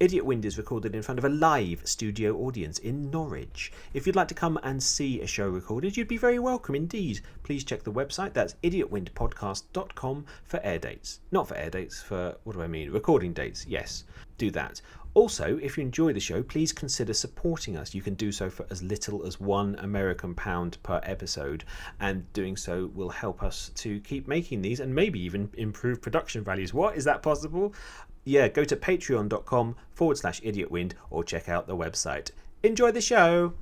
Idiot Wind is recorded in front of a live studio audience in Norwich. If you'd like to come and see a show recorded, you'd be very welcome indeed. Please check the website, that's idiotwindpodcast.com, for air dates. Not for air dates, for, recording dates, yes, do that. Also, if you enjoy the show, please consider supporting us. You can do so for as little as £1 American per episode, and doing so will help us to keep making these and maybe even improve production values. What? Is that possible? Yeah, go to patreon.com/idiotwind or check out the website. Enjoy the show!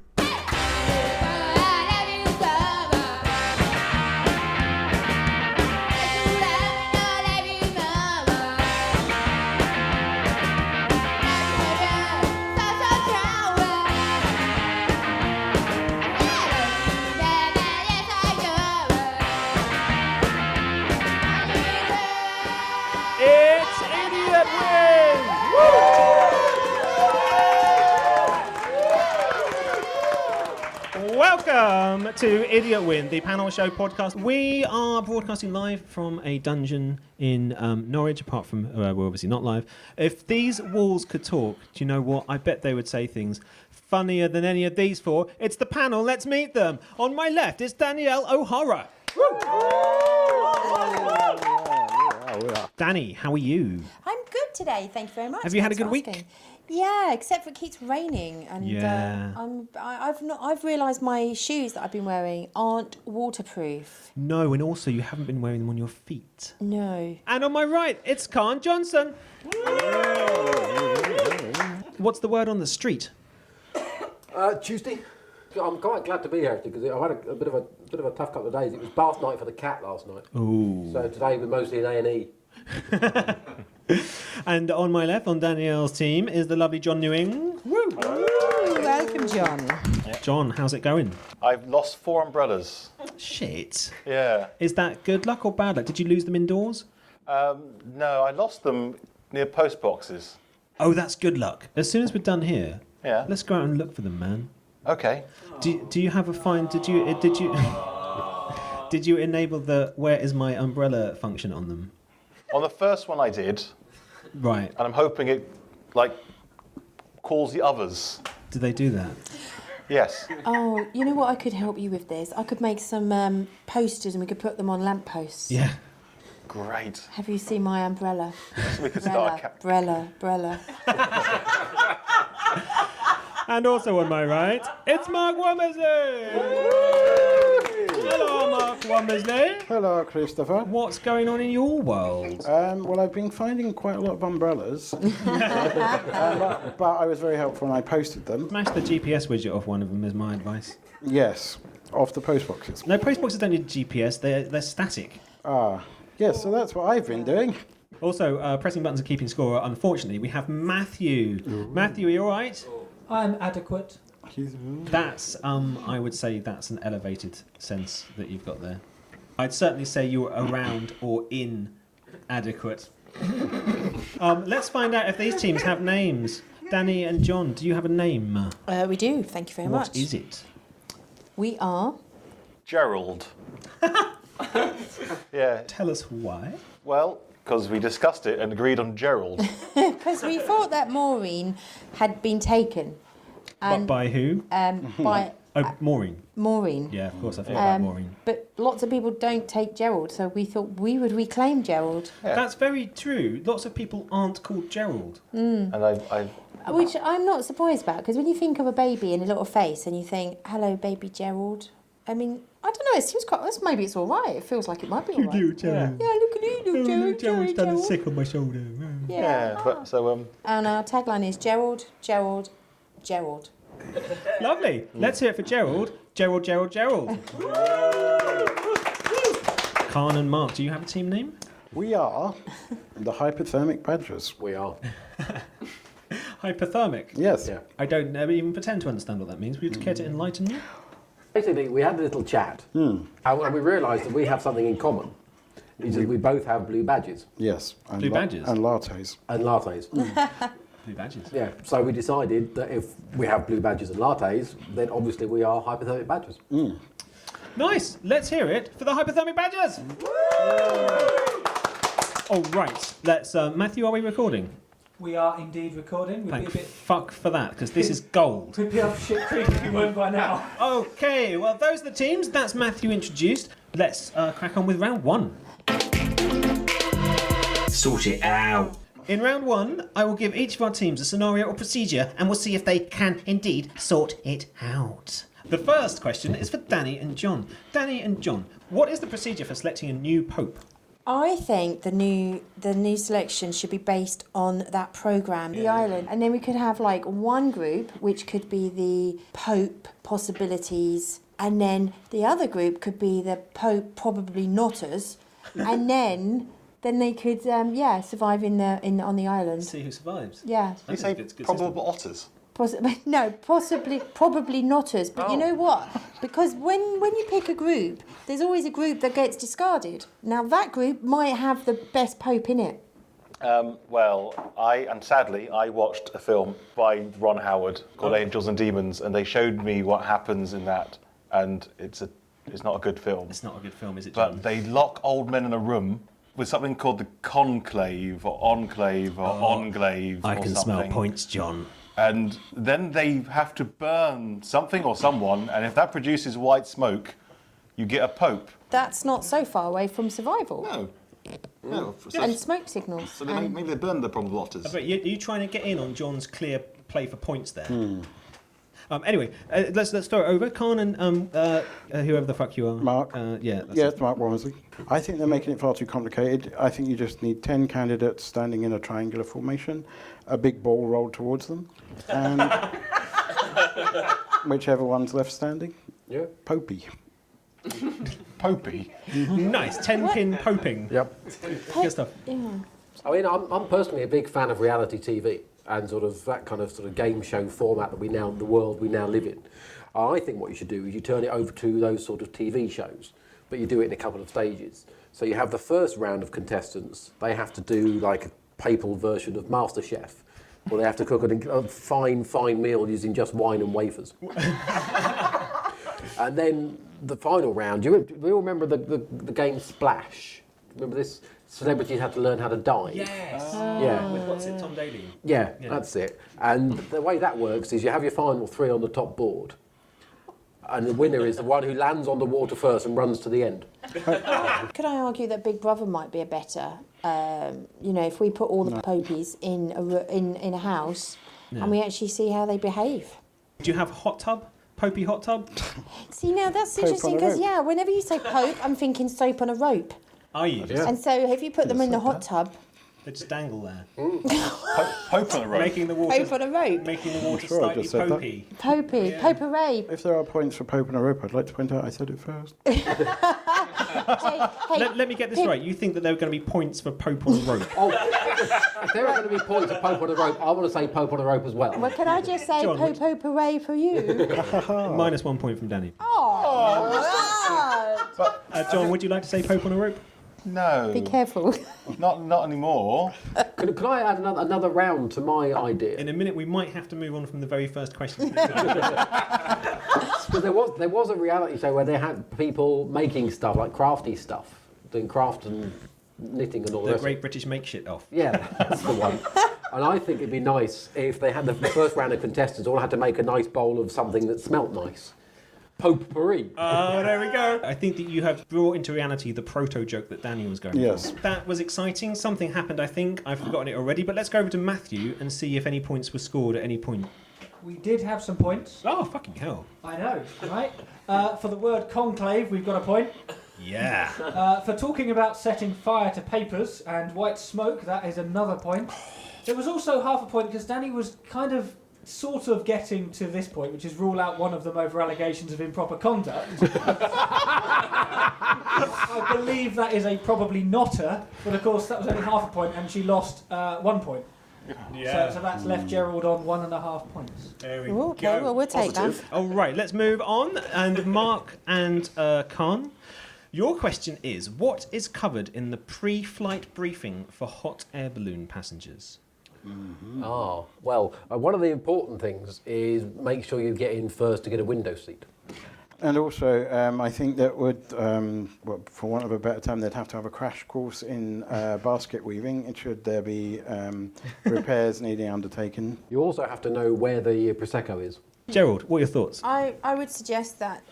Welcome to Idiot Wind, the panel show podcast. We are broadcasting live from a dungeon in Norwich, apart from, we're obviously not live. If these walls could talk, do you know what? I bet they would say things funnier than any of these four. It's the panel, let's meet them. On my left is Danielle O'Hara. Danny, how are you? I'm good today, thank you very much. Have you had a good week? Yeah, except for it keeps raining, and I've realised my shoes that I've been wearing aren't waterproof. No, and also you haven't been wearing them on your feet. No. And on my right, it's Kahn Johnson. What's the word on the street? Tuesday. I'm quite glad to be here actually, because I've had a bit of a tough couple of days. It was bath night for the cat last night. Ooh. So today we're mostly in A&E. And on my left, on Danielle's team, is the lovely John Nguyen. Woo. Welcome, John. John, how's it going? I've lost 4 umbrellas. Shit. Yeah. Is that good luck or bad luck? Did you lose them indoors? No, I lost them near post boxes. Oh, that's good luck. As soon as we're done here, let's go out and look for them, man. Okay. Do you have a fine? Did you did you enable the "Where is my umbrella" function on them? On the first one I did. Right. And I'm hoping it, calls the others. Do they do that? Yes. Oh, you know what? I could help you with this. I could make some posters and we could put them on lampposts. Yeah. Great. Have you seen my umbrella? So we could start a Umbrella. And also on my right, it's Mark Womersley. Hello, Mark Womersley. Hello, Christopher. What's going on in your world? Well, I've been finding quite a lot of umbrellas, but I was very helpful and I posted them. Smash the GPS widget off one of them is my advice. Yes, off the post boxes. No, post boxes don't need GPS, they're static. Yes, so that's what I've been doing. Also, pressing buttons and keeping score, unfortunately, we have Matthew. Ooh. Matthew, are you all right? I'm adequate. That's, I would say that's an elevated sense that you've got there. I'd certainly say you're around or inadequate. Let's find out if these teams have names. Danny and John, do you have a name? We do, thank you very much. What is it? We are... Gerald. Yeah. Tell us why. Well, because we discussed it and agreed on Gerald. Because we thought that Maureen had been taken. But by who? By... Maureen. Maureen. Yeah, of course, I forgot about Maureen. But lots of people don't take Gerald, so we thought we would reclaim Gerald. Yeah. That's very true. Lots of people aren't called Gerald. And I Which I'm not surprised about, because when you think of a baby and a little face and you think, hello, baby Gerald, I mean, I don't know, it seems quite... Maybe it's all right. It feels like it might be all right. You do, Gerald. Yeah, look at you, Gerald. Gerald's done a sick on my shoulder. Yeah, but so... And our tagline is Gerald, Gerald, Gerald. Lovely. Let's hear it for Gerald. Gerald. Kahn and Mark, do you have a team name? We are the Hypothermic Badgers. We are. Hypothermic? Yes. Yeah. I don't even pretend to understand what that means. Would you care to enlighten me? Basically, we had a little chat, and we realised that we have something in common. Is that we both have blue badges. Yes. And blue badges? And lattes. And lattes. Blue badges? Yeah, so we decided that if we have blue badges and lattes, then obviously we are hypothermic badgers. Nice. Let's hear it for the Hypothermic Badgers. All right. Let's. Matthew, are we recording? We are indeed recording. We'd Thank be a bit... fuck for that, because this is gold. We'd be up shit creek if you weren't by now. Okay, well, those are the teams. That's Matthew introduced. Let's crack on with round one. Sort it out. In round one, I will give each of our teams a scenario or procedure, and we'll see if they can indeed sort it out. The first question is for Danny and John. Danny and John, what is the procedure for selecting a new pope? I think the new selection should be based on that programme, the island, and then we could have like one group which could be the Pope possibilities, and then the other group could be the Pope probably notters, and then they could survive on the island. See who survives. Yeah. You say probable otters? Probably notters, but you know what? Because when you pick a group, there's always a group that gets discarded. Now that group might have the best pope in it. Sadly, I watched a film by Ron Howard called Angels and Demons, and they showed me what happens in that, and it's not a good film. It's not a good film, is it, John? But they lock old men in a room with something called the conclave or enclave or enclave. I can smell points, John. And then they have to burn something or someone, and if that produces white smoke, you get a pope. That's not so far away from survival. No. And smoke signals. So maybe they burned the probable otters. But you trying to get in on John's clear play for points there. Anyway, let's throw it over. Kahn and whoever the fuck you are. Mark. It's Mark Womersley. I think they're making it far too complicated. I think you just need 10 candidates standing in a triangular formation, a big ball rolled towards them, and whichever one's left standing, popey. Popey? Nice, 10-pin poping. Yep. Good stuff. Yeah. I mean, I'm personally a big fan of reality TV and sort of that kind of sort of game show format that the world we now live in. I think what you should do is you turn it over to those sort of TV shows, but you do it in a couple of stages. So you have the first round of contestants. They have to do like a papal version of MasterChef, where they have to cook a fine meal using just wine and wafers. And then the final round, we all remember the game Splash? Remember this? Celebrities had to learn how to dive. Yes. Yeah. With what's it, Tom Daley? Yeah, that's it. And the way that works is you have your final three on the top board, and the winner is the one who lands on the water first and runs to the end. Could I argue that Big Brother might be a better, if we put all the popies in a house and we actually see how they behave? Do you have hot tub? Popey hot tub? See, now that's interesting because, whenever you say pope, I'm thinking soap on a rope. Are you? Yeah. And so if you put them in the hot tub... They just dangle there. Pope on a rope. Making the water... Pope on a rope. Making the water Sure, I slightly just said that. popey. Popey, Yeah. potpourri. If there are points for Pope and a rope, I'd like to point out I said it first. Hey, Let me get this right. You think that there are going to be points for Pope on a rope? If there are going to be points of Pope on a rope, I want to say Pope on a rope as well. well, can I just say John, potpourri for you? Minus 1 point from Danny. Oh, John, would you like to say Pope on a rope? No. be careful. Not anymore. Can I add another round to my idea? In a minute, we might have to move on from the very first question. Because there was a reality show where they had people making stuff, like crafty stuff, doing craft and knitting and all The that. Great British Make Shit Off. Yeah, that's the one. And I think it'd be nice if they had the first round of contestants all had to make a nice bowl of something that smelt nice. Potpourri. Oh, there we go. I think that you have brought into reality the proto joke that Danny was going Yes. for. That was exciting. Something happened, I think. I've forgotten it already. But let's go over to Matthew and see if any points were scored at any point. We did have some points. Oh, fucking hell. I know, right? For the word conclave, we've got a point. Yeah. For talking about setting fire to papers and white smoke, that is another point. There was also half a point because Danny was sort of getting to this point, which is rule out one of them over allegations of improper conduct. I believe that is a probably notter, but of course that was only half a point and she lost 1 point. Yeah. So that's left Gerald on 1.5 points. There we Okay, go. well, we'll take that. All right, let's move on. And Mark and Kahn, your question is, what is covered in the pre-flight briefing for hot air balloon passengers? One of the important things is make sure you get in first to get a window seat. And also, I think that would, well, for want of a better term, they'd have to have a crash course in basket weaving. Should there be repairs needing undertaken. You also have to know where the Prosecco is. Gerald, what are your thoughts? I would suggest that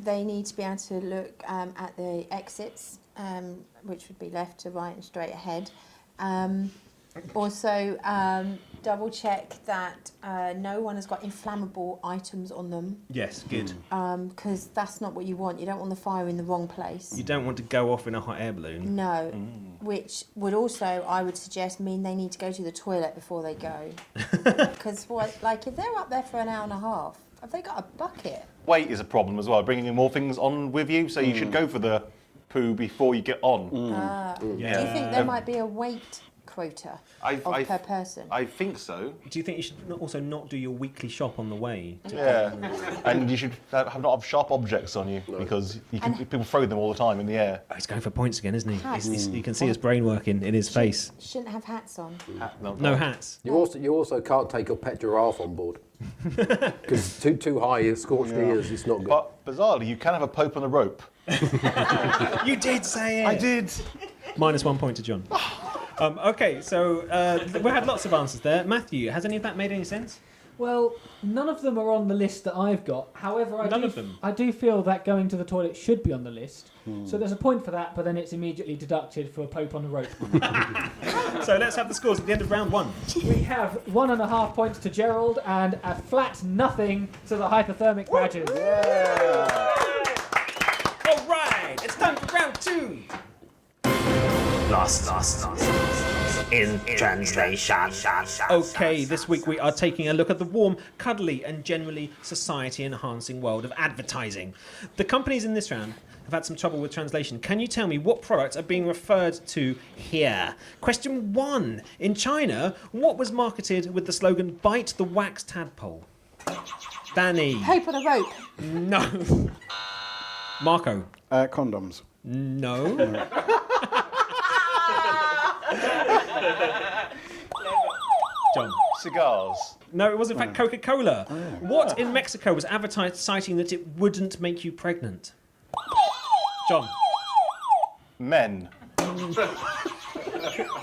they need to be able to look at the exits, which would be left to right and straight ahead. Also, double check that no one has got inflammable items on them, Yes, good. because that's not what you want. You don't want the fire in the wrong place. You don't want to go off in a hot air balloon. No, which would also, I would suggest, mean they need to go to the toilet before they go. Because, like, if they're up there for an hour and a half, have they got a bucket? Weight is a problem as well, bringing in more things on with you, so you should go for the poo before you get on. Do you think there might be a weight quota per person? I think so. Do you think you should also not do your weekly shop on the way? Yeah, and you should not have sharp objects on you because people throw them all the time in the air. Oh, he's going for points again, isn't he? Hats. You can see his brain working in his face. Shouldn't have hats on. No hats. You also can't take your pet giraffe on board. Because too high, scorched ears, it's not good. But bizarrely, you can have a pope on a rope. You did say it. I did. -1 point to John. Okay, so we had lots of answers there. Matthew, has any of that made any sense? Well, none of them are on the list that I've got. However, I do feel that going to the toilet should be on the list. So there's a point for that, but then it's immediately deducted for a pope on the rope. So let's have the scores at the end of round 1. We have 1.5 points to Gerald and a flat nothing to the hypothermic badgers. All right, it's time for round 2. Lost in translation. Okay, this week we are taking a look at the warm, cuddly and generally society-enhancing world of advertising. The companies in this round have had some trouble with translation. Can you tell me what products are being referred to here? Question 1. In China, what was marketed with the slogan, "Bite the wax tadpole"? Danny. Pope on a rope. No. Marco. Condoms. No. John. Cigars. No, it was in fact Coca-Cola. What in Mexico was advertised citing that it wouldn't make you pregnant? John. Men.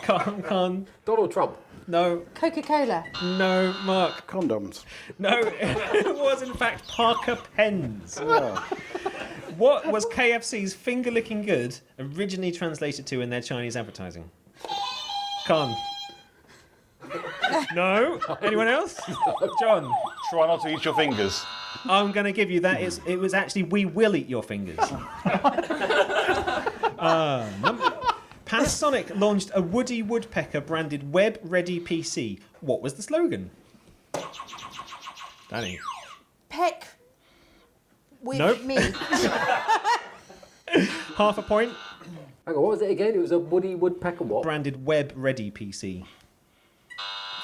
Kahn. Donald Trump. No. Coca-Cola. No. Mark. Condoms. No, it was in fact Parker pens. What was KFC's finger licking good originally translated to in their Chinese advertising? Kahn. No? Anyone else? John. Try not to eat your fingers. I'm going to give you that. It was actually "We will eat your fingers." Panasonic launched a Woody Woodpecker branded Web Ready PC. What was the slogan? Danny. Peck with Nope. me. Half a point. Hang on, what was it again? It was a Woody Woodpecker what? Branded Web Ready PC.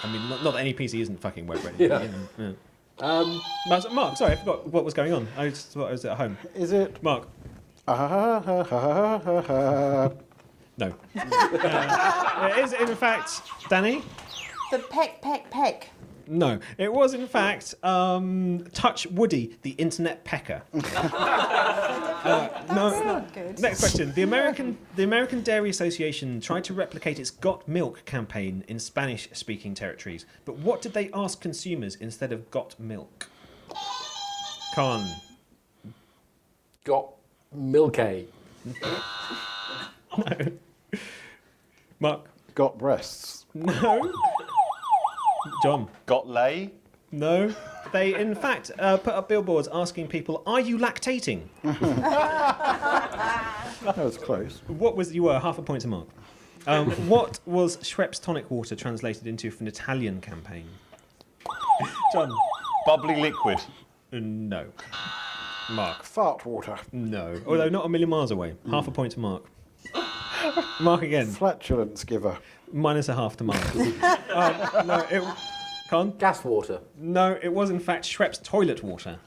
I mean, not that any PC isn't fucking web ready. Yeah. You know, Mark, sorry, I forgot what was going on. I just thought I was at home. Is it? Mark. No. It is, in fact, Danny? The peck. No. It was, in fact, Touch Woody, the internet pecker. That's not good. Next question. The American Dairy Association tried to replicate its Got Milk campaign in Spanish-speaking territories, but what did they ask consumers instead of Got Milk? Kahn. Got Milky. No. Mark. Got breasts. No. John. Got lay. No. They, in fact, put up billboards asking people, "Are you lactating?" That was close. What was... You were half a point to Mark. What was Schweppes tonic water translated into for an Italian campaign? John. Bubbly liquid. No. Mark. Fart water. No. Although not a million miles away. Half a point to Mark. Mark again. Flatulence giver. Minus a half to Mark. No, it... Con? Gas water. No, it was in fact Schweppes toilet water.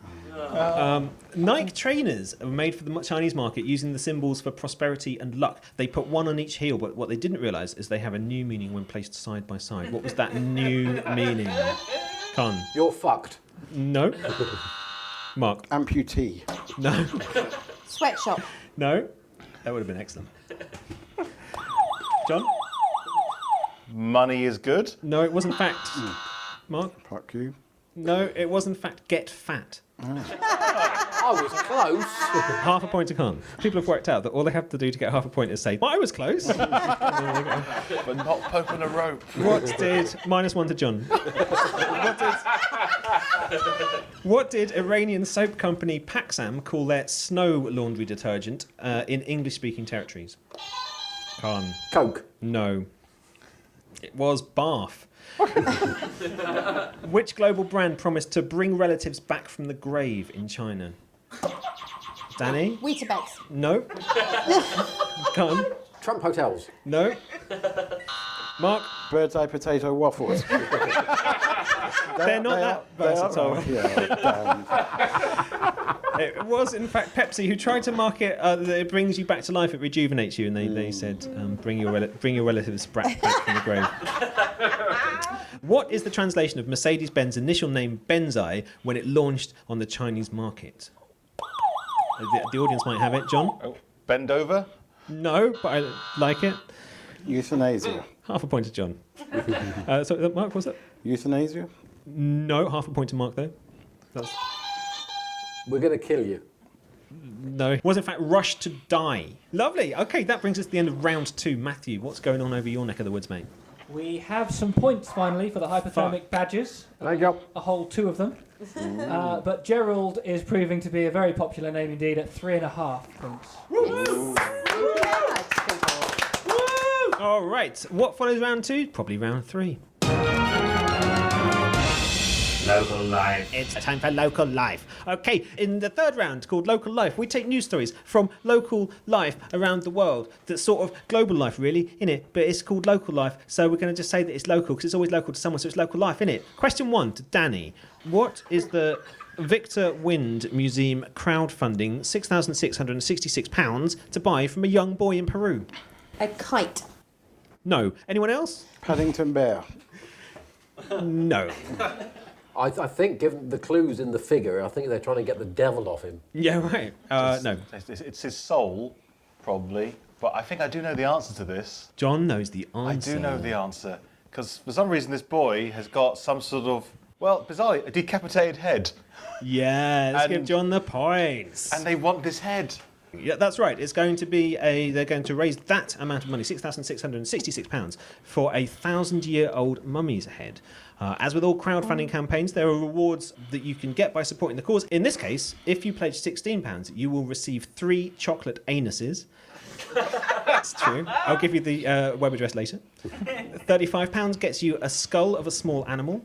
Nike trainers were made for the Chinese market using the symbols for prosperity and luck. They put one on each heel, but what they didn't realise is they have a new meaning when placed side by side. What was that new meaning? Con? You're fucked. No. Mark. Amputee. No. Sweatshop. No. That would have been excellent. John? Money is good. No, it was in fact. Mark? Fuck you. No, it was in fact get fat. I was close. Half a point to Kahn. People have worked out that all they have to do to get half a point is say, well, I was close. But not poking a rope. What did... -1 to John. What did Iranian soap company Paxam call their snow laundry detergent in English-speaking territories? Kahn. Coke. No. It was Bath. Which global brand promised to bring relatives back from the grave in China? Danny? Weetabix. No. Kahn? Trump hotels. No. Mark? Bird's eye potato waffles. They're not that versatile. Yeah, It was, in fact, Pepsi who tried to market that it brings you back to life, it rejuvenates you, and they said, bring your relatives back from the grave. What is the translation of Mercedes-Benz initial name Benzai when it launched on the Chinese market? The audience might have it. John? Oh, bend over. No, but I like it. euthanasia. Half a point to John. So, Mark, was it? Euthanasia? No, half a point to Mark, though. We're going to kill you. No, it was in fact rush to die. Lovely. Okay, that brings us to the end of round 2. Matthew, what's going on over your neck of the woods, mate? We have some points finally for the hypothermic badgers. There you go. A whole 2 of them. But Gerald is proving to be a very popular name indeed at 3.5 points. All right. What follows round 2? Probably round 3. Local life. It's time for local life. Okay, in the third round called Local Life, we take news stories from local life around the world. That's sort of global life, really, innit? But it's called local life, so we're going to just say that it's local because it's always local to someone, so it's local life, innit? Question 1 to Danny. What is the Victor Wind Museum crowdfunding £6,666 to buy from a young boy in Peru? A kite. No. Anyone else? Paddington Bear. No. I think, given the clues in the figure, I think they're trying to get the devil off him. Yeah, right. No. It's his soul, probably. But I think I do know the answer to this. John knows the answer. I do know the answer. Because for some reason this boy has got some sort of, well, bizarrely, a decapitated head. Yeah, let's give John the points. And they want this head. Yeah, that's right. It's going to be they're going to raise that amount of money, £6,666, for a 1,000-year-old mummy's head. As with all crowdfunding campaigns, there are rewards that you can get by supporting the cause. In this case, if you pledge £16, you will receive 3 chocolate anuses. That's true. I'll give you the web address later. £35 gets you a skull of a small animal.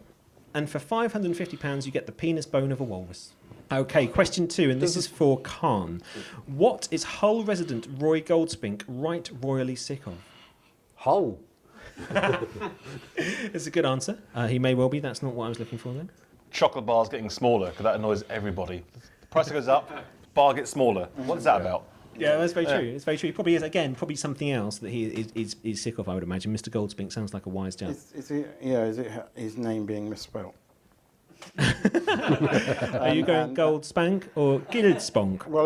And for £550, you get the penis bone of a walrus. Okay, question 2, and this is for Kahn. What is Hull resident Roy Goldspink right royally sick of? Hull. It's a good answer. He may well be. That's not what I was looking for then. Chocolate bars getting smaller, because that annoys everybody. The price goes up, bar gets smaller. What is that about? Yeah, that's very true. It's very true. He probably is, again, probably something else that he is sick of, I would imagine. Mr. Goldspink sounds like a wise chap. Is it his name being misspelt? Are you going Goldspank or Gildsponk? Well,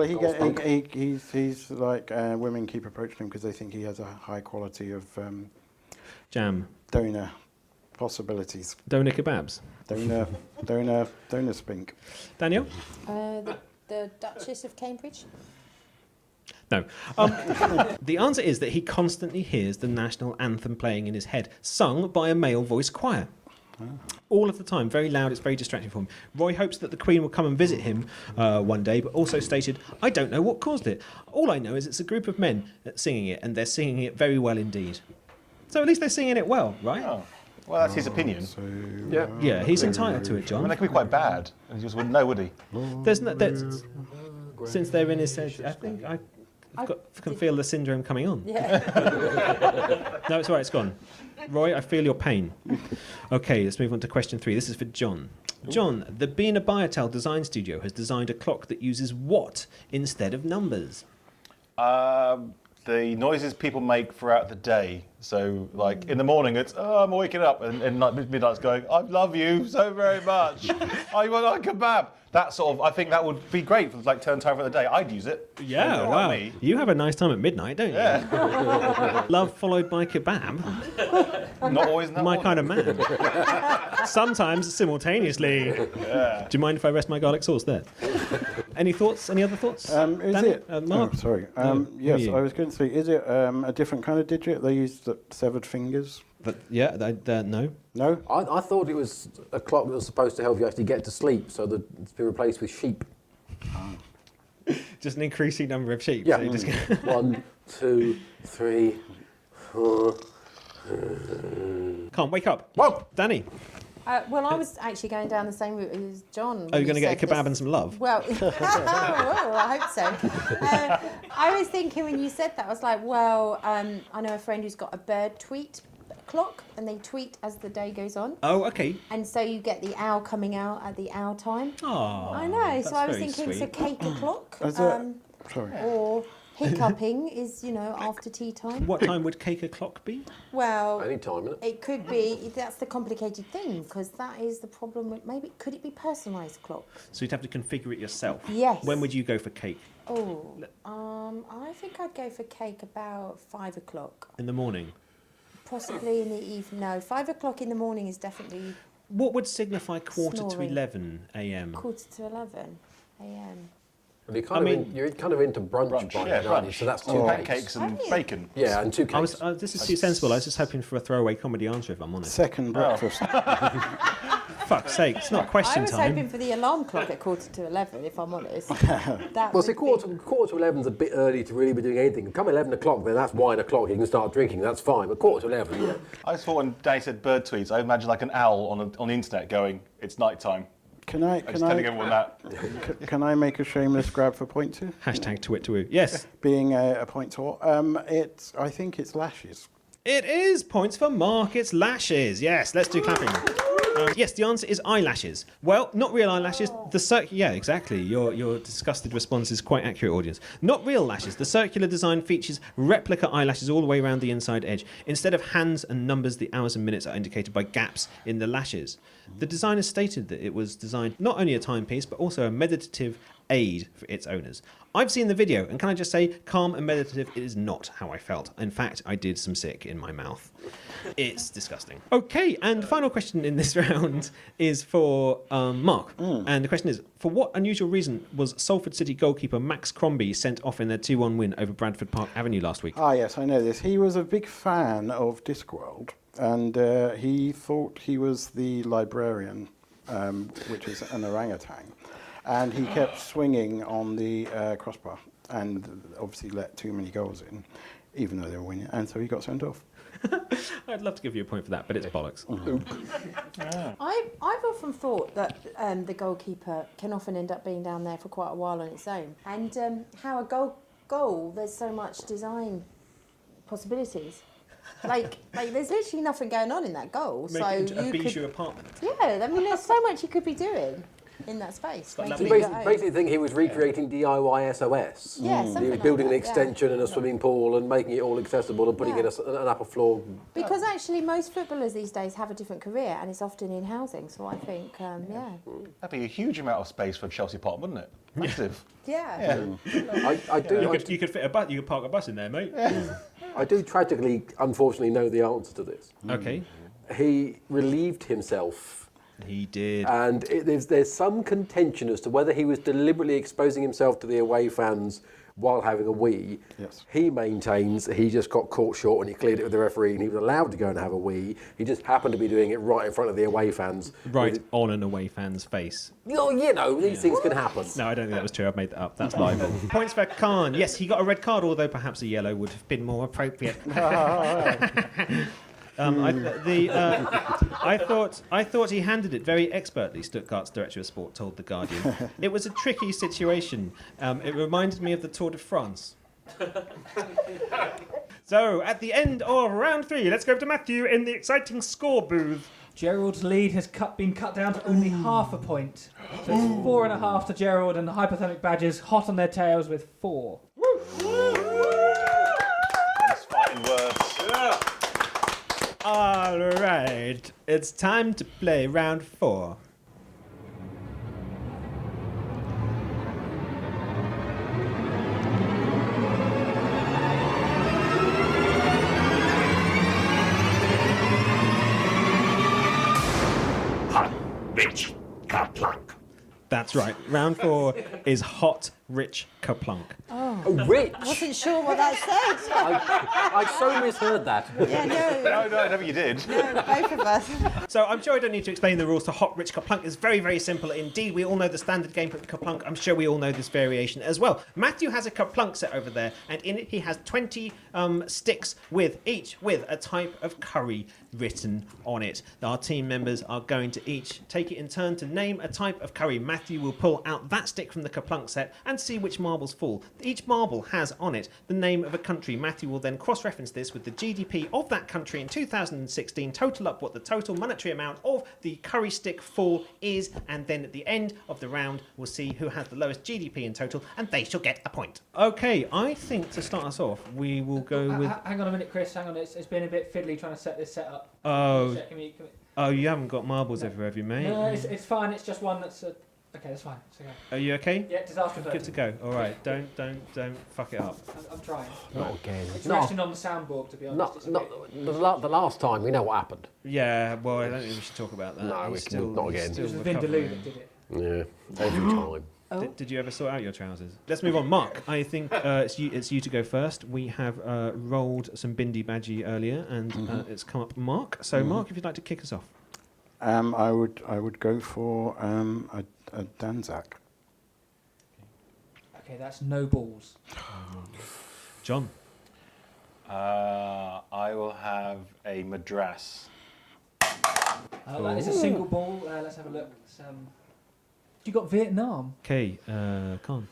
he's like women keep approaching him because they think he has a high quality of Jam. donor possibilities. Doner kebabs. Donor spink. Daniel? The Duchess of Cambridge. No. The answer is that he constantly hears the national anthem playing in his head, sung by a male voice choir. All of the time, very loud, it's very distracting for him. Roy hopes that the Queen will come and visit him one day, but also stated, I don't know what caused it. All I know is it's a group of men singing it, and they're singing it very well indeed. So at least they're singing it well, right? Oh, well, that's his opinion. Yeah, he's entitled to it, I mean, John. they could be quite bad, and he just wouldn't know, would he? Since they're in his head, I think I can feel the syndrome coming on. Yeah. No, it's all right, it's gone. Roy, I feel your pain. Okay, let's move on to question 3. This is for John. John, the Bina Biotel design studio has designed a clock that uses what instead of numbers? The noises people make throughout the day So, like, in the morning, it's, I'm waking up, and like midnight, it's going, I love you so very much. I want a kebab. That sort of, I think that would be great for, like, turn time for the day. I'd use it. Yeah, Help wow. me. You have a nice time at midnight, don't you? Yeah. Love followed by kebab. Not always in that My order. kind of man. Sometimes simultaneously. Yeah. Do you mind if I rest my garlic sauce there? Any thoughts? Any other thoughts? Is Danny? it? Mark? Oh, sorry. No, Yes, you. I was going to say, is it a different kind of digit? They use the severed fingers. But, yeah, no. No? I thought it was a clock that was supposed to help you actually get to sleep, so that it's been replaced with sheep. Just an increasing number of sheep. Yeah. So you just 1, 2, 3, 4. Can't wake up. Whoa! Danny, Well, I was actually going down the same route as John. are you going to get a kebab and some love? Well, I hope so. I was thinking when you said that, I was like, well, I know a friend who's got a bird tweet clock, and they tweet as the day goes on. Oh, okay. And so you get the owl coming out at the owl time. Oh, I know, so I was very thinking sweet. for cake o'clock. Is it? Sorry. Or hiccuping is, after tea time. What time would cake o'clock be? Well, Any time, innit? it could be, that's the complicated thing, because that is the problem with, maybe, could it be personalised clock? So you'd have to configure it yourself. Yes. When would you go for cake? Oh, I think I'd go for cake about 5 o'clock. In the morning? Possibly in the evening. No, 5 o'clock in the morning is definitely What would signify quarter to Snoring. 11 a.m.? quarter to 11 a.m. Well, you're kind of into brunch by Yeah, then, aren't you? brunch. So that's two Two cakes. pancakes and Aren't you? bacon. Yeah, and 2 cakes. This is too sensible. I was just hoping for a throwaway comedy answer, if I'm honest. Second breakfast. Fuck's sake, it's not I question was time. hoping for the alarm clock at quarter to 11, if I'm honest. That Well, see, would quarter to 11's a bit early to really be doing anything. Come 11 o'clock, then that's wine o'clock. You can start drinking. That's fine. But quarter to 11, yeah. I just thought when Danny said bird tweets, I imagine like an owl on the internet going, it's night time. Can I Just telling everyone that. can I make a shameless grab for point two? Hashtag twit. Yes, Being a point two, I think it's lashes. it is. Points for Mark. It's lashes. Yes, let's do clapping. Yes, the answer is eyelashes. Well, not real eyelashes. Yeah, exactly. Your disgusted response is quite accurate, audience. Not real lashes. The circular design features replica eyelashes all the way around the inside edge. Instead of hands and numbers, the hours and minutes are indicated by gaps in the lashes. The designer stated that it was designed not only a timepiece, but also a meditative aid for its owners. I've seen the video, and can I just say, calm and meditative, it is not how I felt. In fact, I did some sick in my mouth. It's disgusting. Okay, and the final question in this round is for Mark. And the question is, for what unusual reason was Salford City goalkeeper Max Crombie sent off in their 2-1 win over Bradford Park Avenue last week? Ah, yes, I know this. He was a big fan of Discworld, and he thought he was the librarian, which is an orangutan. And he kept swinging on the crossbar and obviously let too many goals in, even though they were winning. And so he got sent off. I'd love to give you a point for that, but it's bollocks. I've often thought that the goalkeeper can often end up being down there for quite a while on its own. And how a goal, there's so much design possibilities. Like there's literally nothing going on in that goal. Make so it into a you bijou could, apartment. yeah, I mean, there's so much you could be doing in that space. like making You it your own. basically think he was recreating DIY SOS. Yeah, He something was like building that, an extension and a swimming pool and making it all accessible and putting in an upper floor. Because actually most footballers these days have a different career and it's often in housing, so I think, yeah. That'd be a huge amount of space for Chelsea Park, wouldn't it? Massive. Yeah. You could fit a bus. You could park a bus in there, mate. I do tragically, unfortunately, know the answer to this. Okay. He relieved himself. He did. And there's some contention as to whether he was deliberately exposing himself to the away fans while having a wee. Yes. He maintains he just got caught short and he cleared it with the referee and he was allowed to go and have a wee. He just happened to be doing it right in front of the away fans. Right on an away fan's face. These things can happen. No, I don't think that was true. I've made that up. That's libel. Points for Kahn. Yes, he got a red card, although perhaps a yellow would have been more appropriate. I thought he handled it very expertly, Stuttgart's director of sport told The Guardian. It was a tricky situation. It reminded me of the Tour de France. So, at the end of round 3, let's go to Matthew in the exciting score booth. Gerald's lead has been cut down to only half a point. So it's 4.5 to Gerald, and the hypothermic badgers hot on their tails with 4. Nice fighting words. All right, it's time to play round 4. Hot Rich KER-PLUNK. That's right. Round 4 is Hot Rich KER-PLUNK. Oh, rich! Wasn't sure what that said. I so misheard that. Yeah, no. No, I don't think you did. No, both of us. So I'm sure I don't need to explain the rules to Hot Rich KER-PLUNK. It's very, very simple indeed. We all know the standard game for KER-PLUNK. I'm sure we all know this variation as well. Matthew has a KER-PLUNK set over there, and in it he has 20 sticks with each with a type of curry written on it. Our team members are going to each take it in turn to name a type of curry. Matthew will pull out that stick from the KER-PLUNK set and see which marbles fall. Each marble has on it the name of a country. Matthew will then cross-reference this with the GDP of that country in 2016, total up what the total monetary amount of the curry stick fall is, and then at the end of the round we'll see who has the lowest GDP in total, and they shall get a point. Okay, I think to start us off we will go with... Hang on a minute, Chris. Hang on. It's been a bit fiddly trying to set this set up. Oh, Can we- oh, you haven't got marbles everywhere, have you, mate? No, it's fine. It's just one that's... Okay, that's fine. It's okay. Are you okay? Yeah, disaster Good to go. All right, don't fuck it up. I'm trying. Not again. It's resting on the soundboard, to be honest. It's a bit- The last time, we know what happened. Yeah, well, I don't think we should talk about that. No, He's we can- still- not he's again. still It was recovering. Vindaloo that did it. Yeah, every time. Did you ever sort out your trousers? Let's move on. Mark, I think it's you to go first. We have rolled some bindi badgie earlier, and it's come up Mark. So, Mark, if you'd like to kick us off. I would go for a Danzak. Okay, that's no balls. John. I will have a madras. That is a single ball. Let's have a look. You got Vietnam. Okay, Kahn.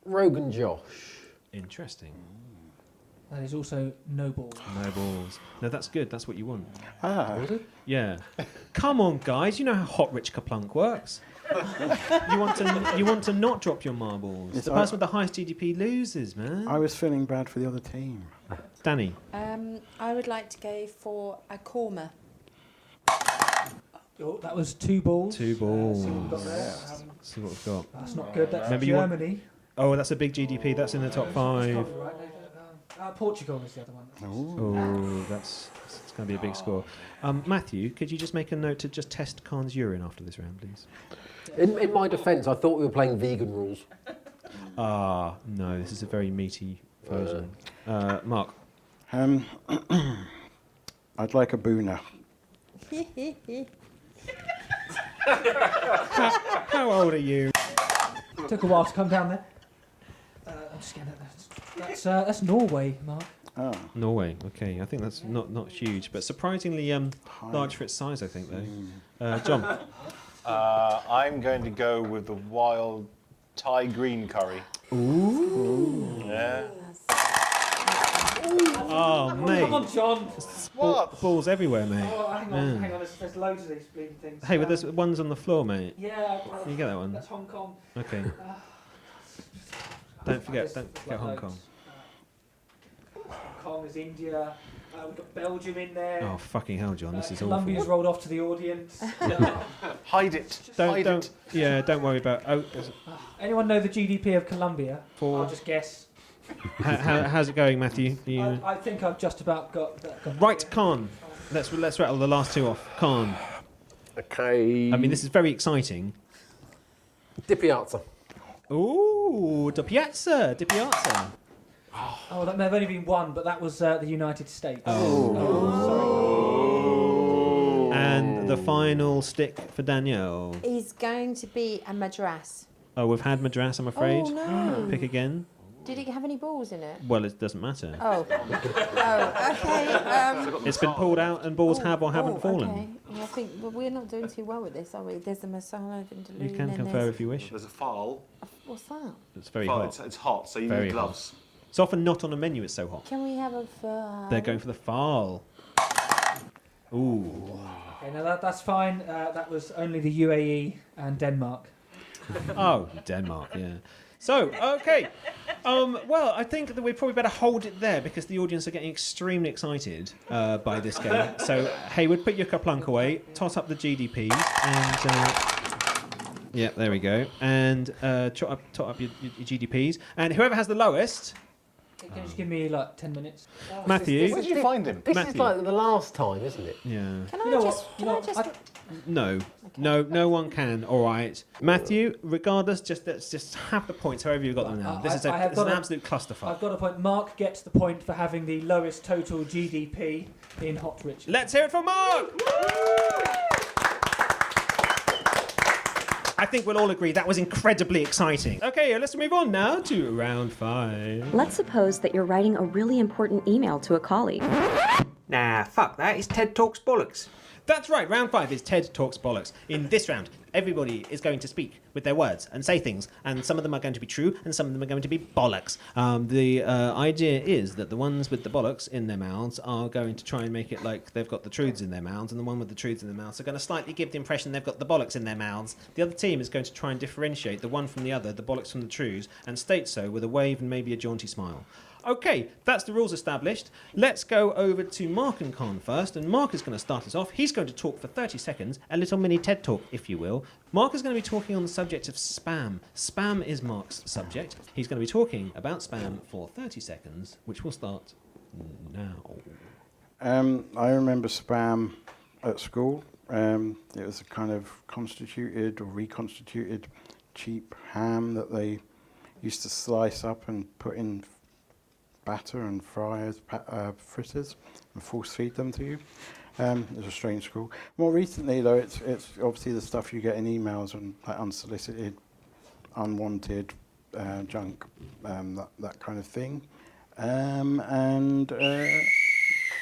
Rogan Josh. Interesting. That is also no balls. No balls. No, that's good. That's what you want. Was it? Yeah. Come on, guys. You know how Hot Rich KER-PLUNK works. You want to not drop your marbles. Yes, The person with the highest GDP loses, man. I was feeling bad for the other team. Danny. I would like to go for a korma. Oh, that was 2 balls. 2 balls. See what we've got there. See what we've got. That's not good. That's Remember you want- Germany. Oh, that's a big GDP. That's in the top 5. Portugal is the other one. Oh, that's going to be a big score. Matthew, could you just make a note to just test Kahn's urine after this round, please? In my defence, I thought we were playing vegan rules. Ah, no, this is a very meaty version. Mark. I'd like a Boona. How old are you? Took a while to come down there. I'm just getting it. That's Norway, Mark. Oh. Norway. Okay, I think that's not huge, but surprisingly large for its size. I think though. John. I'm going to go with the wild Thai green curry. Ooh. Yeah. Oh, mate. Come on, John. What? Balls everywhere, mate. Oh, hang on. There's loads of these bleeding things. Hey, but there's ones on the floor, mate. Yeah. Can you get that one? That's Hong Kong. Okay. Don't forget Hong Kong. Hong Kong is India. We've got Belgium in there. Oh, fucking hell, John, this is Colombia's awful. rolled off to the audience. Hide it. Don't, Hide it. yeah, don't worry about. Oh, Anyone know the GDP of Colombia? For- I'll just guess. how's it going, Matthew? I think I've just about got Right, Kahn. Let's rattle the last 2 off. Kahn. Okay. I mean, this is very exciting. Di Piazza. Ooh, Di Piazza. Oh, that may have only been one, but that was the United States. Oh. And the final stick for Danielle. Is going to be a madras. Oh, we've had Madras, I'm afraid. Oh, no. Pick again. Did it have any balls in it? Well, it doesn't matter. Oh. Okay. It's been pulled out and balls have or haven't fallen. Okay. Well, I think we're not doing too well with this, are we? There's the masala vindaloo. You can confer if you wish. There's a file. What's that? It's very File, hot. it's hot, so you Very need gloves. It's often not on a menu, it's so hot. Can we have a file? They're going for the file. Ooh. Okay, now that's fine. That was only the UAE and Denmark. Oh, Denmark, yeah. So, okay. Well, I think that we probably better hold it there because the audience are getting extremely excited by this game. So, Hayward, put your KER-PLUNK away, toss up the GDPs, and yeah, there we go. And tot up your GDPs. And whoever has the lowest. Can you just give me like 10 minutes? Matthew. Where did you find him? This is Matthew. like the last time, isn't it? Yeah. Can You know I what? just? No. No one can. All right. Matthew, regardless, let's just have the points however you've got them now. This is an absolute clusterfuck. I've got a point. Mark gets the point for having the lowest total GDP in Hot Rich. Let's hear it from Mark! I think we'll all agree that was incredibly exciting. Okay, let's move on now to round 5. Let's suppose that you're writing a really important email to a colleague. Nah, fuck that. It's TED Talks Bollocks. That's right, round 5 is TED Talks Bollocks. In this round, everybody is going to speak with their words and say things, and some of them are going to be true, and some of them are going to be bollocks. The idea is that the ones with the bollocks in their mouths are going to try and make it like they've got the truths in their mouths, and the one with the truths in their mouths are going to slightly give the impression they've got the bollocks in their mouths. The other team is going to try and differentiate the one from the other, the bollocks from the truths, and state so with a wave and maybe a jaunty smile. Okay, that's the rules established. Let's go over to Mark and Kahn first, and Mark is going to start us off. He's going to talk for 30 seconds, a little mini TED Talk, if you will. Mark is going to be talking on the subject of spam. Spam is Mark's subject. He's going to be talking about spam for 30 seconds, which will start now. I remember spam at school. It was a kind of constituted or reconstituted cheap ham that they used to slice up and put in batter and fry as fritters and force feed them to you. It was a strange school. More recently, though, it's obviously the stuff you get in emails and like unsolicited, unwanted junk, that kind of thing.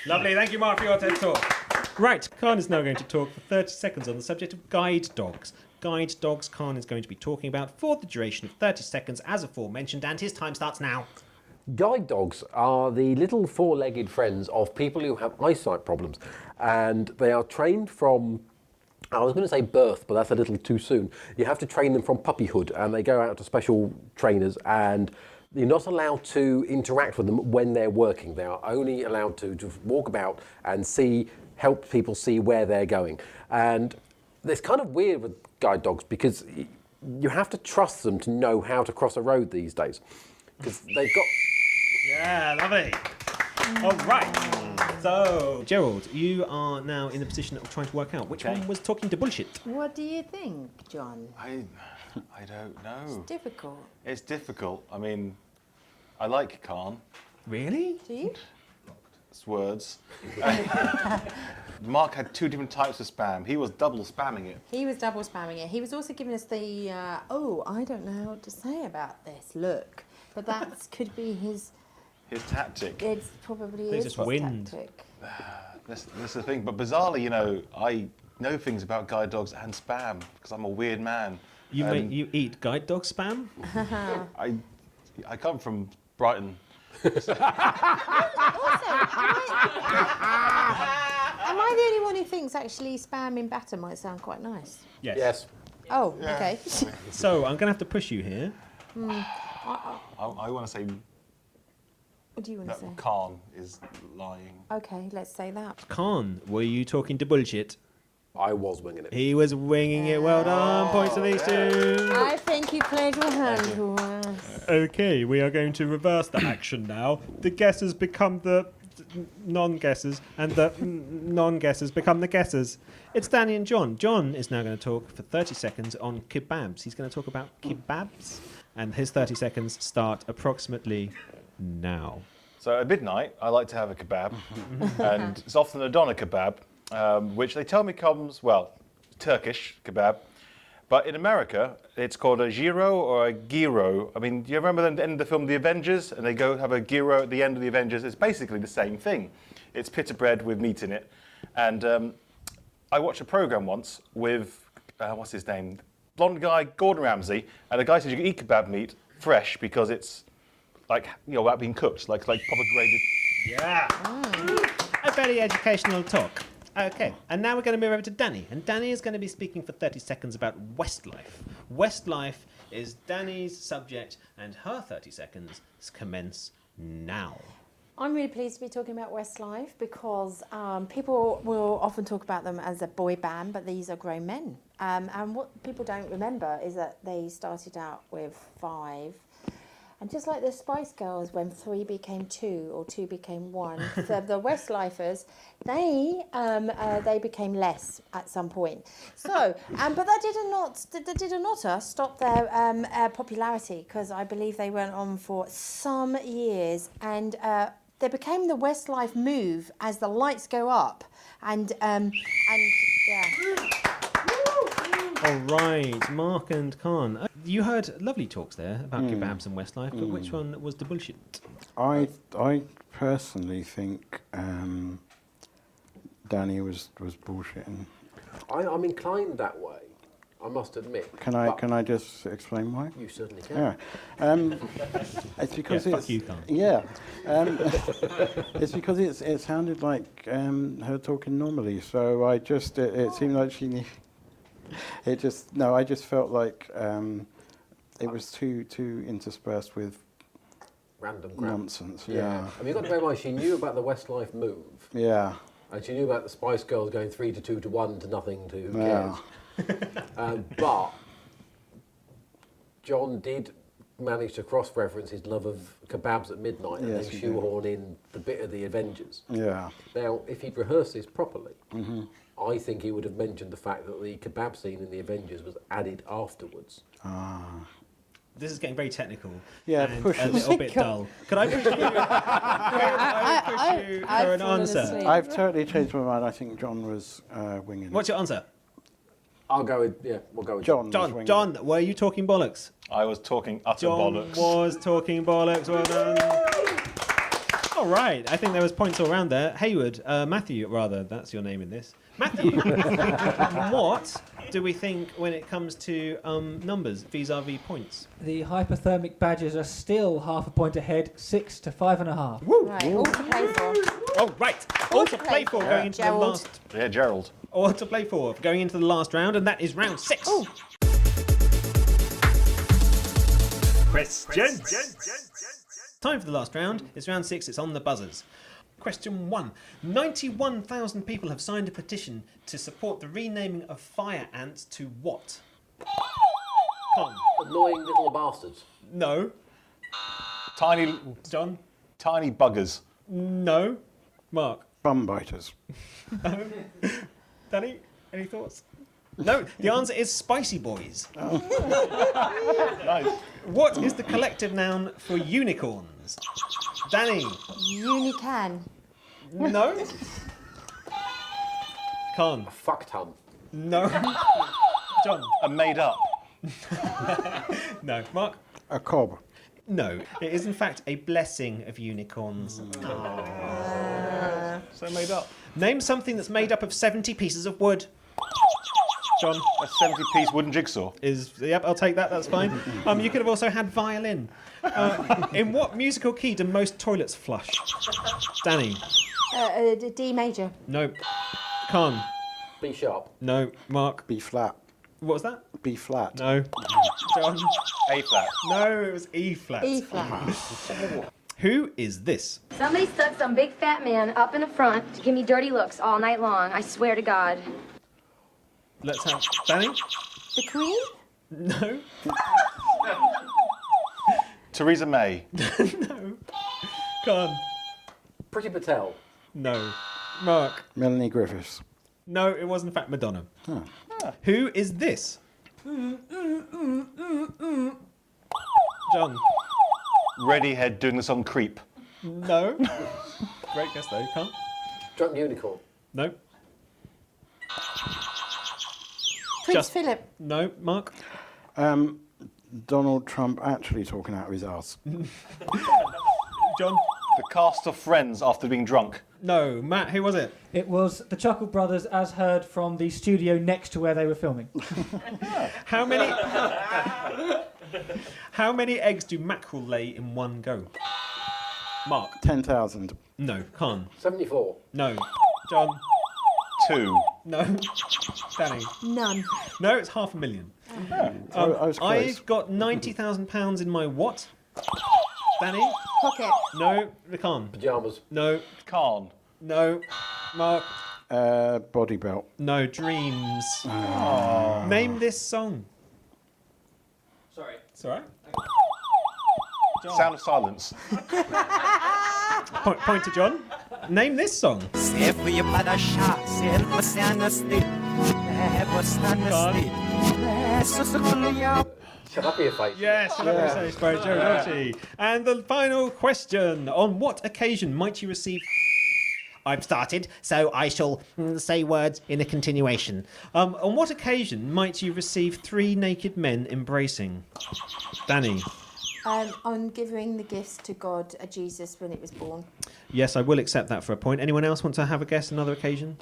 Lovely, thank you, Mark, for your TED Talk. Right, Kahn is now going to talk for 30 seconds on the subject of guide dogs. Guide dogs Kahn is going to be talking about for the duration of 30 seconds, as aforementioned, and his time starts now. Guide dogs are the little four-legged friends of people who have eyesight problems, and they are trained from, I was going to say birth, but that's a little too soon. You have to train them from puppyhood, and they go out to special trainers, and you're not allowed to interact with them when they're working. They are only allowed to walk about and help people see where they're going. And it's kind of weird with guide dogs because you have to trust them to know how to cross a road these days, because they've got... Yeah, lovely. All right. So, Gerald, you are now in the position of trying to work out which one was talking to bullshit. What do you think, John? I don't know. It's difficult. It's difficult. I mean, I like Kahn. Really? Do you? It's words. Mark had 2 different types of spam. He was double spamming it. He was double spamming it. He was also giving us the, I don't know what to say about this look. But that could be his tactic. It's probably It's his just wind. tactic. That's the thing. But bizarrely, you know, I know things about guide dogs and spam because I'm a weird man. You eat guide dog spam? I come from Brighton. Also, am I the only one who thinks actually spam in batter might sound quite nice? Yes. Oh, okay. So, I'm going to have to push you here. I want to say What do you want to say? that Kahn is lying. Okay, let's say that. Kahn, were you talking to bullshit? I was winging it. He was winging it. Well done. Points to these two. I think you played your hand well. Okay, we are going to reverse the action now. The guessers become the non-guessers, and the non-guessers become the guessers. It's Danny and John. John is now going to talk for 30 seconds on kebabs. He's going to talk about kebabs, and his 30 seconds start approximately now. So at midnight, I like to have a kebab, and it's often a doner kebab, which they tell me comes, well, Turkish kebab. But in America, it's called a gyro or a gyro. I mean, do you remember the end of the film The Avengers? And they go have a gyro at the end of The Avengers. It's basically the same thing. It's pita bread with meat in it. And I watched a program once with, what's his name? Blonde guy, Gordon Ramsay. And the guy said you can eat kebab meat fresh because it's like, you know, without being cooked, like proper graded. Yeah. A very educational talk. Okay, and now we're going to move over to Danny. And Danny is going to be speaking for 30 seconds about Westlife. Westlife is Danny's subject, and her 30 seconds commence now. I'm really pleased to be talking about Westlife because people will often talk about them as a boy band, but these are grown men. And what people don't remember is that they started out with 5. And just like the Spice Girls, when 3 became 2 or 2 became 1, the Westlifers, they became less at some point. So, but that did not stop their popularity, because I believe they went on for some years, and they became the Westlife move as the lights go up, and yeah. All right, Mark and Kahn. You heard lovely talks there about kebabs and Westlife, but which one was the bullshit? I personally think Danny was bullshitting. I'm inclined that way, I must admit. Can I just explain why? You certainly can. Yeah. It's because fuck you, Kahn. Yeah. It's because it sounded like her talking normally. So it seemed like she knew. I just felt like it was too interspersed with Random crap. nonsense. Yeah. I mean, you've got to bear in mind, she knew about the Westlife move. Yeah. And she knew about the Spice Girls going 3 to 2 to 1 to nothing to who Yeah. cares. But John did manage to cross-reference his love of kebabs at midnight and Yes, then he shoehorn in the bit of the Avengers. Yeah. Now, if he'd rehearsed this properly, I think he would have mentioned the fact that the kebab scene in the Avengers was added afterwards. This is getting very technical. Yeah, and push a us. little bit dull. Could I push you? Could I push you for an fallen answer? asleep. I've totally changed my mind. I think John was winging What's your answer? We'll go with John. was winging John, were you talking bollocks? I was talking utter John bollocks. was talking bollocks. Well done. All right. I think there was points all around there. Hayward, Matthew, rather. That's your name in this. Matthew, what do we think when it comes to numbers vis-a-vis points? The hypothermic badgers are still half a point ahead, 6 to 5.5. Woo! Right, all to play for. Oh, right. All to play for going into the Gerald. last. Yeah, Gerald. All to play for going into the last round, and that is round 6. Ooh. Questions. Time for the last round. It's round 6. It's on the buzzers. Question 1. 91,000 people have signed a petition to support the renaming of fire ants to what? Con. Annoying little bastards. No. Tiny John? buggers. No. Mark? Bum biters. No. Danny? Any thoughts? No. The answer is spicy boys. Nice. What is the collective noun for unicorns? Danny? Unican. No. Kahn? Fuck ton. No. John? And made up. No. Mark? A cob. No. It is in fact a blessing of unicorns. So made up. Name something that's made up of 70 pieces of wood. John? A 70-piece wooden jigsaw. Yep, I'll take that, that's fine. You could have also had violin. In what musical key do most toilets flush? Danny? D major. No. Kahn? B sharp. No. Mark? B flat. What was that? B flat. No. John? A flat. No, it was E flat. E flat. Who is this? Somebody stuck some big fat man up in the front to give me dirty looks all night long. I swear to God. Let's have Danny? The Queen? No. Theresa May. No. Kahn? Priti Patel. No. Mark? Melanie Griffiths. No, it was in fact Madonna. Who is this? John? Reddyhead doing the song Creep. No. Great guess though. Kahn? Drunk unicorn. No. Prince Philip. No. Mark? Donald Trump actually talking out of his arse. John? The cast of Friends after being drunk. No. Matt, who was it? It was the Chuckle Brothers, as heard from the studio next to where they were filming. How many eggs do mackerel lay in one go? Mark? 10,000. No. Kahn? 74. No. John? 2. No. Danny. None. No, it's $500,000. I was close. I've got £90,000 in my what? Danny? Pocket. No. Kahn? Pyjamas. No. Kahn. No. Mark? Body belt. No. Dreams. Name this song. Sorry. It's all right. Sound of Silence. Point to John. Name this song. Shut up, your face. Yes, yeah. By Joe Dotty. And the final question: on what occasion might you receive? I've started, so I shall say words in a continuation. On what occasion might you receive 3 naked men embracing? Danny. On giving the gifts to God, Jesus, when it was born. Yes, I will accept that for a point. Anyone else want to have a guess? Another occasion?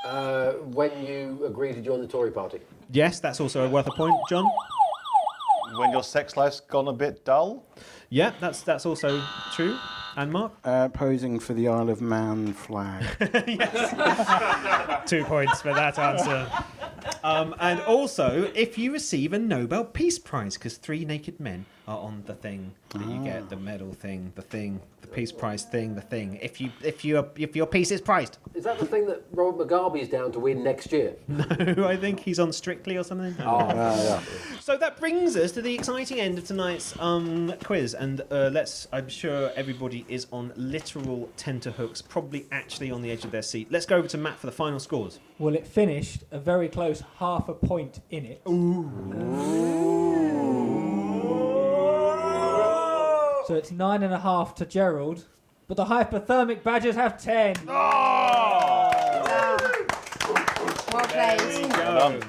When you agreed to join the Tory party. Yes, that's also worth a point. John? When your sex life's gone a bit dull. Yeah, that's also true. And Mark? Posing for the Isle of Man flag. 2 points for that answer. And also, if you receive a Nobel Peace Prize, because 3 naked men are on the thing that you get, the medal thing, the Peace Prize thing, the thing. If your piece is prized. Is that the thing that Robert Mugabe's down to win next year? No, I think he's on Strictly or something. Yeah. So that brings us to the exciting end of tonight's quiz, and I'm sure everybody is on literal tenterhooks, probably actually on the edge of their seat. Let's go over to Matt for the final scores. Well, it finished a very close half a point in it. So it's 9.5 to Gerald, but the hypothermic badgers have 10. Well played. There we go.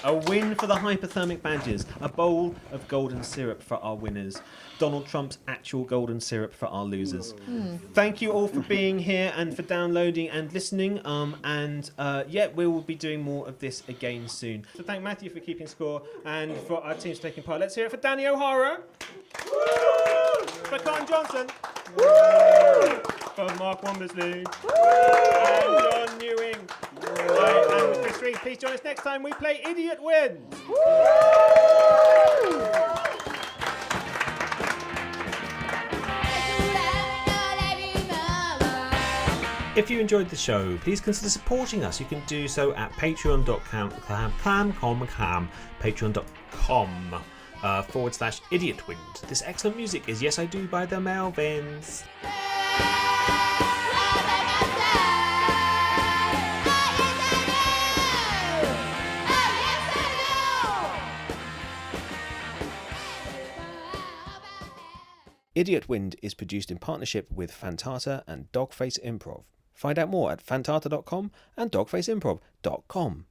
A win for the hypothermic badgers. A bowl of golden syrup for our winners. Donald Trump's actual golden syrup for our losers. Thank you all for being here and for downloading and listening. We will be doing more of this again soon. So thank Matthew for keeping score and for our teams taking part. Let's hear it for Danny O'Hara. For Kahn Johnson. For Mark Womersley. And John Nguyen. And Chris Reed. Please join us next time we play Idiot Wins. If you enjoyed the show, please consider supporting us. You can do so at patreon.com/idiotwind. This excellent music is Yes I Do by the Melvins. Idiot Wind is produced in partnership with Fantata and Dogface Improv. Find out more at fantata.com and dogfaceimprov.com.